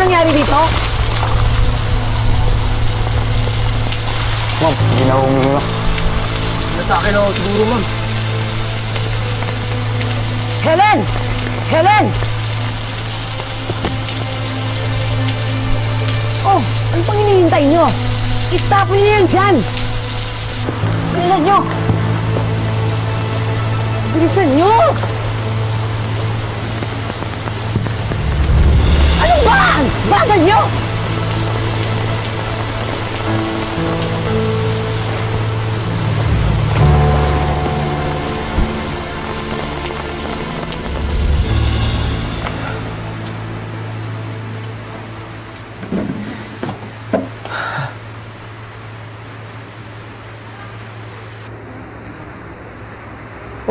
nangyari dito? Ma'am, hindi na umiiyak. Natake na ako siguro, ma'am. Helen! Helen! Oh, ano pang hinihintay nyo? Itapon nyo yan dyan! Bilisan nyo! Bilisan nyo! Ano ba? Bagal nyo!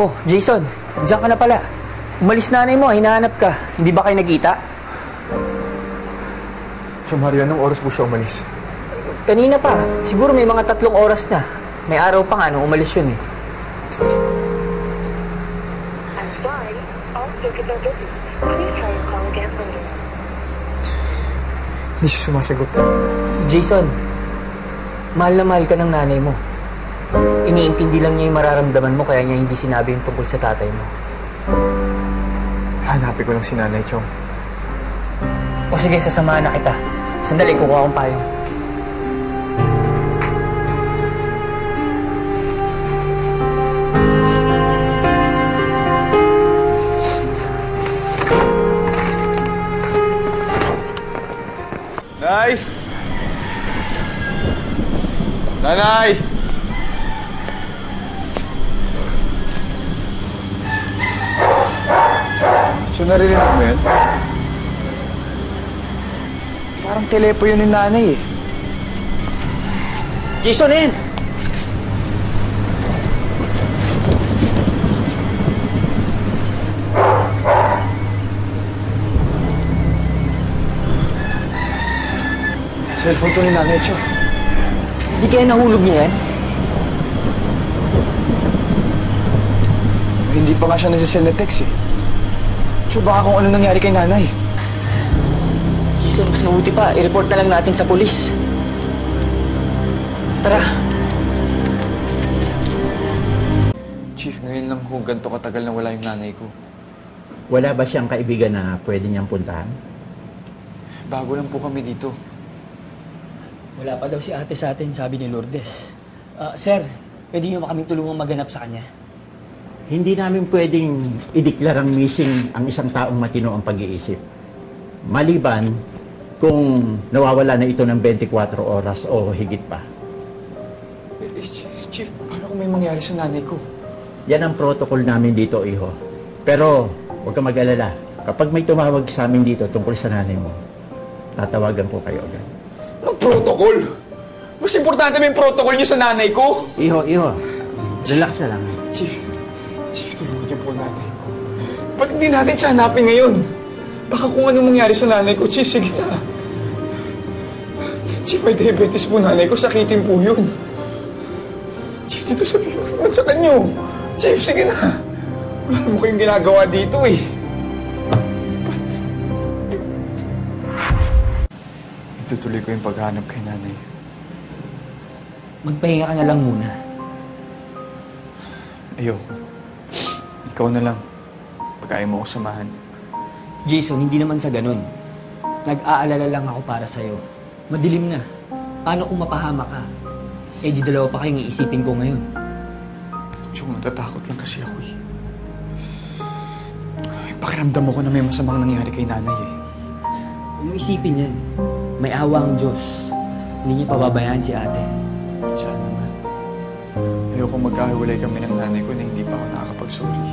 Oh, Jason, diyan ka na pala. Umalis nanay mo, hinahanap ka. Hindi ba kayo nagkita? Tio Mario, anong oras po siya umalis? Kanina pa. Siguro may mga 3 oras na. May araw pa nga nung umalis yun eh. I'm sorry, all circuits are busy. Please try your call again later. Hindi siya sumasagot. Jason, mahal na mahal ka ng nanay mo. Iniintindi lang niya yung mararamdaman mo kaya niya hindi sinabi yung tungkol sa tatay mo. Hanapin ko lang si Nanay Chong. O sige, sasamahan na kita. Sandali, kukuha akong payong. Nay! Nanay! So, narinig mo yan? Parang telepo yun ni nanay eh. Jason, yan! Cellphone to ni nanay, Cho. Hindi kaya nahulog niya yan? Hindi pa nga siya nasisend na text eh. So baka kung ano nangyari kay nanay. Jason, mas mabuti pa. I-report na lang natin sa polis. Tara. Chief, ngayon lang ho ganito katagal na wala yung nanay ko. Wala ba siyang kaibigan na pwede niyang puntahan? Bago lang po kami dito. Wala pa daw si ate sa atin, sabi ni Lourdes. Sir, pwede niyo ba kaming tulungang maganap sa kanya? Hindi namin pwedeng ideklarang missing ang isang taong matino ang pag-iisip. Maliban kung nawawala na ito ng 24 oras o higit pa. Chief, paano kung may mangyari sa nanay ko? Yan ang protocol namin dito, iho. Pero huwag ka mag-alala. Kapag may tumawag sa amin dito tungkol sa nanay mo, tatawagan ko kayo agad. Anong protocol? Mas importante ba yung protocol niyo sa nanay ko? Iho. Relax ka lang. Chief, tulungan niyo po nanay ko. Ba't hindi natin siya hanapin ngayon? Baka kung anong mangyari sa nanay ko, Chief, sige na. Chief, may diabetes po nanay ko. Sakitin po yun. Chief, dito sabihin mo naman sa kanyo. Chief, sige na. Wala naman kayong ginagawa dito eh. Ba't? Itutuloy ko yung paghanap kay nanay. Magpahinga ka na lang muna. Ayoko. Ikaw na lang. Pag ayaw mo ko samahan. Jason, hindi naman sa ganun. Nag-aalala lang ako para sa'yo. Madilim na. Paano kung mapahama ka? Eh, di dalawa pa kayong iisipin ko ngayon. Tsaka natatakot lang kasi ako eh. Ay, pakiramdam mo ko na may masamang nangyari kay nanay eh. Huwag mo isipin yan. May awa ang Diyos. Hindi niya pababayaan si ate. Sana naman. Ayoko magkahiwalay kami ng nanay ko na hindi pa ako nakakapag-sorry.